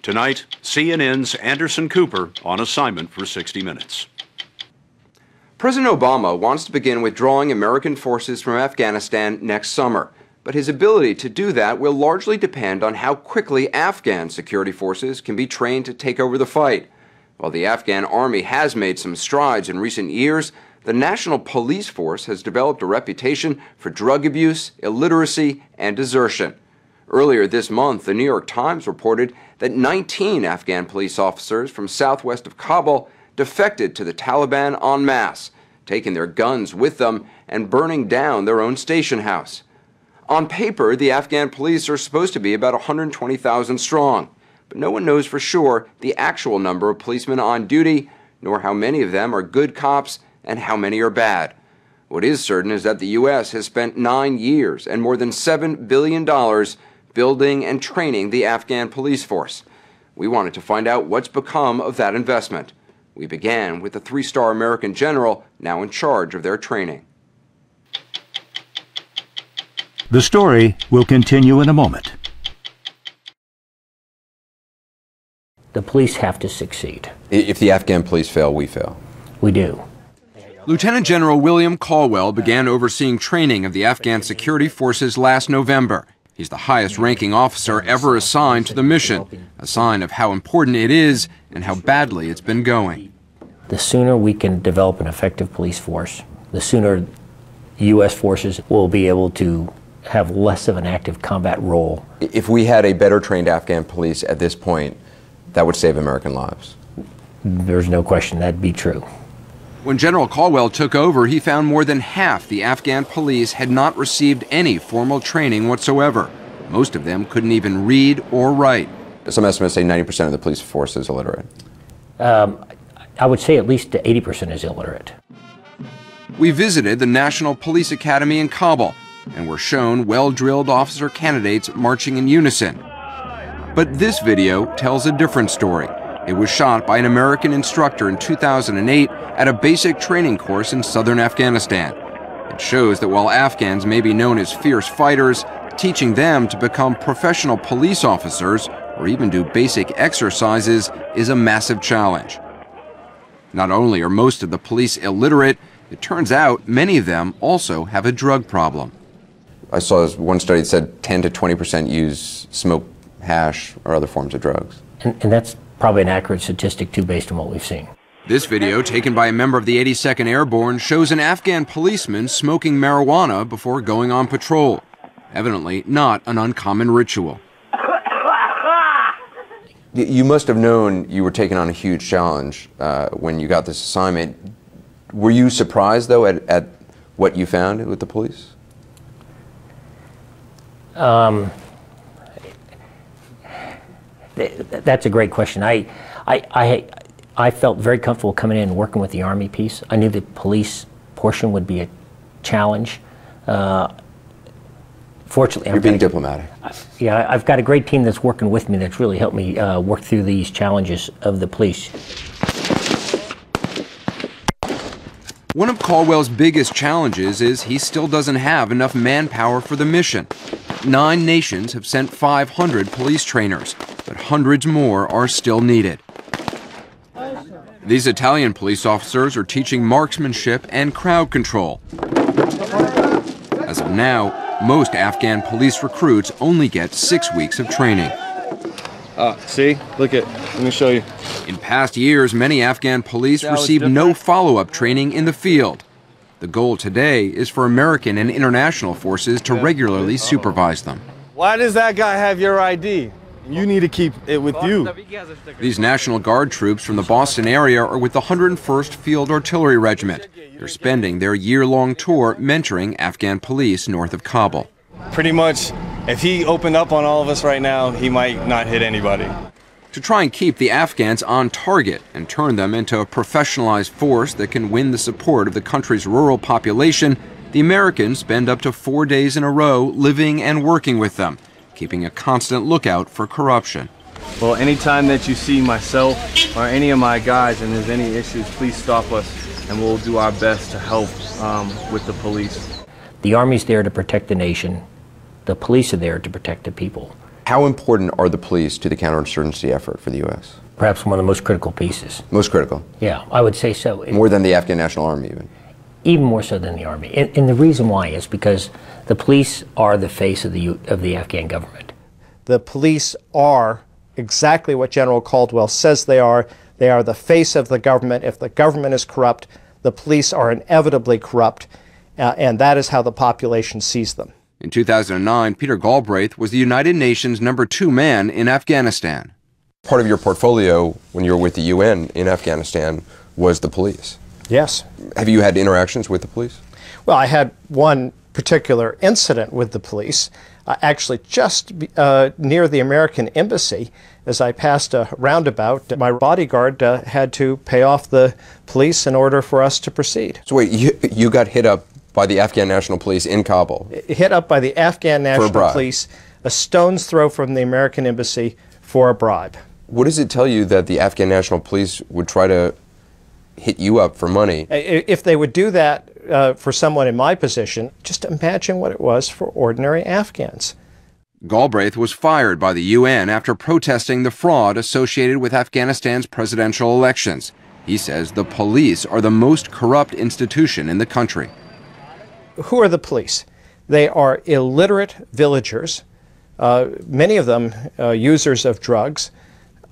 Tonight, CNN's Anderson Cooper on assignment for 60 Minutes. President Obama wants to begin withdrawing American forces from Afghanistan next summer, but his ability to do that will largely depend on how quickly Afghan security forces can be trained to take over the fight. While the Afghan army has made some strides in recent years, the National Police Force has developed a reputation for drug abuse, illiteracy, and desertion. Earlier this month, the New York Times reported that 19 Afghan police officers from southwest of Kabul defected to the Taliban en masse, taking their guns with them and burning down their own station house. On paper, the Afghan police are supposed to be about 120,000 strong, but no one knows for sure the actual number of policemen on duty, nor how many of them are good cops and how many are bad. What is certain is that the U.S. has spent 9 years and more than $7 billion building and training the Afghan police force. We wanted to find out what's become of that investment. We began with the 3-star American general now in charge of their training. The story will continue in a moment. The police have to succeed. If the Afghan police fail, we fail. We do. Lieutenant General William Caldwell began overseeing training of the Afghan security forces last November. He's the highest-ranking officer ever assigned to the mission, a sign of how important it is and how badly it's been going. The sooner we can develop an effective police force, the sooner U.S. forces will be able to have less of an active combat role. If we had a better trained Afghan police at this point, that would save American lives. There's no question that'd be true. When General Caldwell took over, he found more than half the Afghan police had not received any formal training whatsoever. Most of them couldn't even read or write. Some estimates say 90% of the police force is illiterate. I would say at least 80% is illiterate. We visited the National Police Academy in Kabul and were shown well-drilled officer candidates marching in unison. But this video tells a different story. It was shot by an American instructor in 2008 at a basic training course in southern Afghanistan. It shows that while Afghans may be known as fierce fighters, teaching them to become professional police officers or even do basic exercises is a massive challenge. Not only are most of the police illiterate, it turns out many of them also have a drug problem. I saw one study that said 10 to 20% smoke hash or other forms of drugs. And that's probably an accurate statistic, too, based on what we've seen. This video, taken by a member of the 82nd Airborne, shows an Afghan policeman smoking marijuana before going on patrol. Evidently not an uncommon ritual. You must have known you were taking on a huge challenge when you got this assignment. Were you surprised, though, at what you found with the police? That's a great question. I felt very comfortable coming in and working with the Army piece. I knew the police portion would be a challenge. Fortunately, you're being diplomatic. Yeah, I've got a great team that's working with me that's really helped me work through these challenges of the police. One of Caldwell's biggest challenges is he still doesn't have enough manpower for the mission. 9 nations have sent 500 police trainers, but hundreds more are still needed. These Italian police officers are teaching marksmanship and crowd control. As of now, most Afghan police recruits only get 6 weeks of training. See? Let me show you. In past years, many Afghan police received no follow-up training in the field. The goal today is for American and international forces to regularly supervise them. Why does that guy have your ID? You need to keep it with you. These National Guard troops from the Boston area are with the 101st Field Artillery Regiment. They're spending their year-long tour mentoring Afghan police north of Kabul. Pretty much, if he opened up on all of us right now, he might not hit anybody. To try and keep the Afghans on target and turn them into a professionalized force that can win the support of the country's rural population, the Americans spend up to 4 days in a row living and working with them, keeping a constant lookout for corruption. Well, anytime that you see myself or any of my guys and there's any issues, please stop us and we'll do our best to help with the police. The Army's there to protect the nation. The police are there to protect the people. How important are the police to the counterinsurgency effort for the U.S.? Perhaps one of the most critical pieces. Most critical? Yeah, I would say so. More than the Afghan National Army, even? Even more so than the Army. And the reason why is because the police are the face of the Afghan government. The police are exactly what General Caldwell says they are. They are the face of the government. If the government is corrupt, the police are inevitably corrupt, and that is how the population sees them. In 2009, Peter Galbraith was the United Nations #2 man in Afghanistan. Part of your portfolio when you were with the UN in Afghanistan was the police. Yes. Have you had interactions with the police? Well, I had one particular incident with the police, actually just near the American embassy. As I passed a roundabout, my bodyguard had to pay off the police in order for us to proceed. So wait, you got hit up by the Afghan National Police in Kabul? Hit up by the Afghan National Police, a stone's throw from the American embassy for a bribe. What does it tell you that the Afghan National Police would try to hit you up for money? If they would do that for someone in my position, just imagine what it was for ordinary Afghans. Galbraith was fired by the UN after protesting the fraud associated with Afghanistan's presidential elections. He says the police are the most corrupt institution in the country. Who are the police? They are illiterate villagers, many of them users of drugs,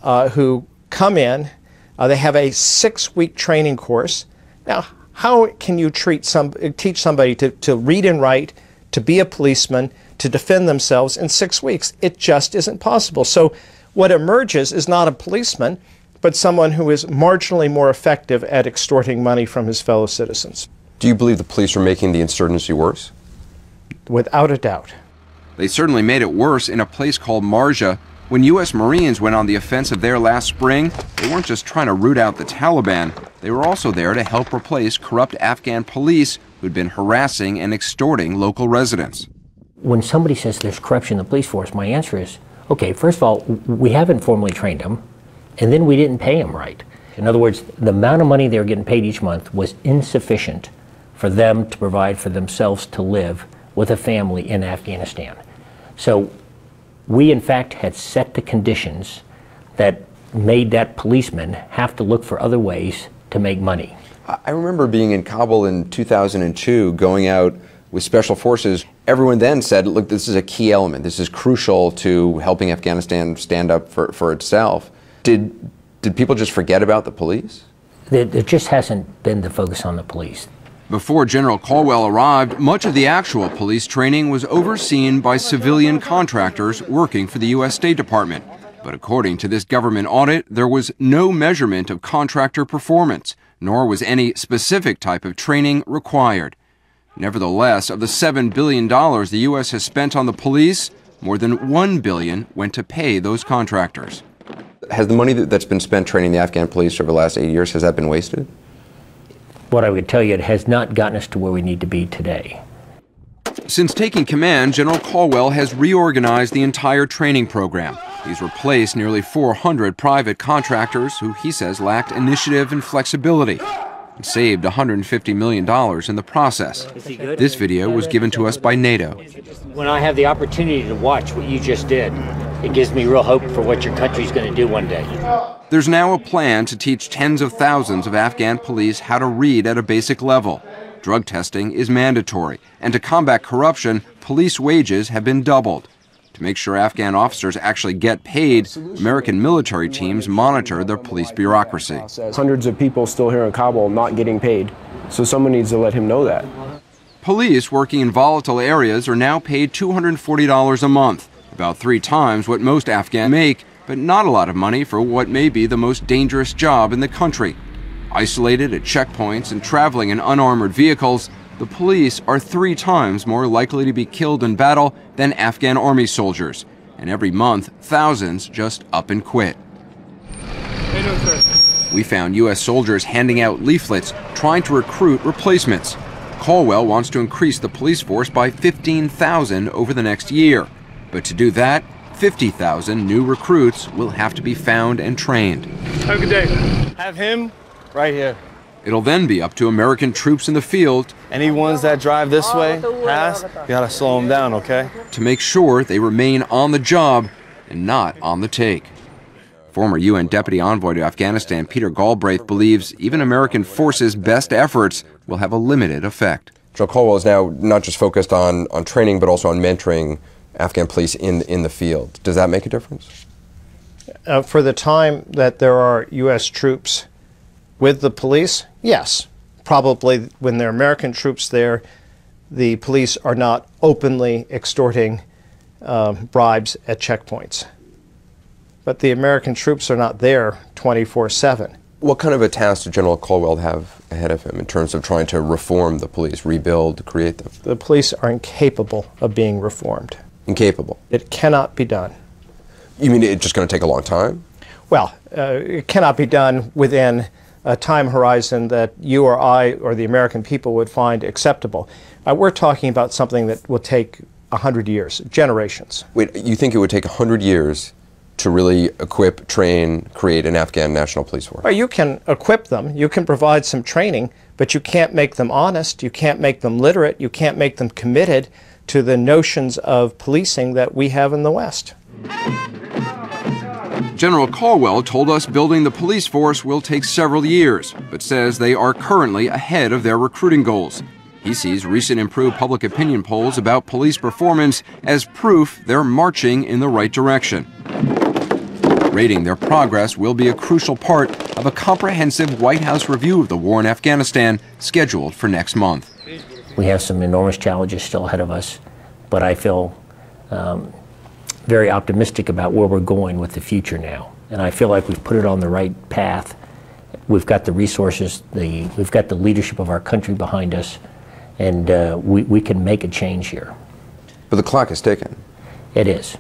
who come in. They have a 6-week training course. Now, how can you teach somebody to read and write, to be a policeman, to defend themselves in 6 weeks? It just isn't possible. So what emerges is not a policeman, but someone who is marginally more effective at extorting money from his fellow citizens. Do you believe the police are making the insurgency worse? Without a doubt. They certainly made it worse in a place called Marja. When U.S. Marines went on the offensive there last spring, they weren't just trying to root out the Taliban. They were also there to help replace corrupt Afghan police who'd been harassing and extorting local residents. When somebody says there's corruption in the police force, my answer is, okay, first of all, we haven't formally trained them, and then we didn't pay them right. In other words, the amount of money they were getting paid each month was insufficient for them to provide for themselves to live with a family in Afghanistan. So we, in fact, had set the conditions that made that policeman have to look for other ways to make money. I remember being in Kabul in 2002, going out with special forces. Everyone then said, look, this is a key element. This is crucial to helping Afghanistan stand up for itself. Did people just forget about the police? There just hasn't been the focus on the police. Before General Caldwell arrived, much of the actual police training was overseen by civilian contractors working for the U.S. State Department. But according to this government audit, there was no measurement of contractor performance, nor was any specific type of training required. Nevertheless, of the $7 billion the U.S. has spent on the police, more than $1 billion went to pay those contractors. Has the money that's been spent training the Afghan police over the last 8 years, has that been wasted? What I would tell you, it has not gotten us to where we need to be today. Since taking command, General Caldwell has reorganized the entire training program. He's replaced nearly 400 private contractors who he says lacked initiative and flexibility, and saved $150 million in the process. This video was given to us by NATO. When I have the opportunity to watch what you just did, it gives me real hope for what your country's going to do one day. There's now a plan to teach tens of thousands of Afghan police how to read at a basic level. Drug testing is mandatory, and to combat corruption, police wages have been doubled. To make sure Afghan officers actually get paid, American military teams monitor their police bureaucracy. Hundreds of people still here in Kabul not getting paid, so someone needs to let him know that. Police working in volatile areas are now paid $240 a month, about 3 times what most Afghans make, but not a lot of money for what may be the most dangerous job in the country. Isolated at checkpoints and traveling in unarmored vehicles, the police are 3 times more likely to be killed in battle than Afghan army soldiers. And every month, thousands just up and quit. We found U.S. soldiers handing out leaflets trying to recruit replacements. Caldwell wants to increase the police force by 15,000 over the next year. But to do that, 50,000 new recruits will have to be found and trained. Have a good day. Have him right here. It'll then be up to American troops in the field. Any ones that drive this way, past, you gotta slow them down, okay? To make sure they remain on the job and not on the take. Former UN Deputy Envoy to Afghanistan Peter Galbraith believes even American forces' best efforts will have a limited effect. General Caldwell is now not just focused on training, but also on mentoring Afghan police in the field. Does that make a difference? For the time that there are U.S. troops with the police, yes. Probably when there are American troops there, the police are not openly extorting bribes at checkpoints. But the American troops are not there 24/7. What kind of a task did General Caldwell have ahead of him in terms of trying to reform the police, rebuild, create them? The police are incapable of being reformed. Incapable? It cannot be done. You mean it's just going to take a long time? Well, it cannot be done within a time horizon that you or I or the American people would find acceptable. We're talking about something that will take 100 years, generations. Wait, you think it would take 100 years to really equip, train, create an Afghan National Police force? Well, you can equip them, you can provide some training, but you can't make them honest, you can't make them literate, you can't make them committed to the notions of policing that we have in the West. General Caldwell told us building the police force will take several years, but says they are currently ahead of their recruiting goals. He sees recent improved public opinion polls about police performance as proof they're marching in the right direction. Rating their progress will be a crucial part of a comprehensive White House review of the war in Afghanistan scheduled for next month. We have some enormous challenges still ahead of us, but I feel very optimistic about where we're going with the future now. And I feel like we've put it on the right path. We've got the resources, we've got the leadership of our country behind us, and we can make a change here. But the clock is ticking. It is.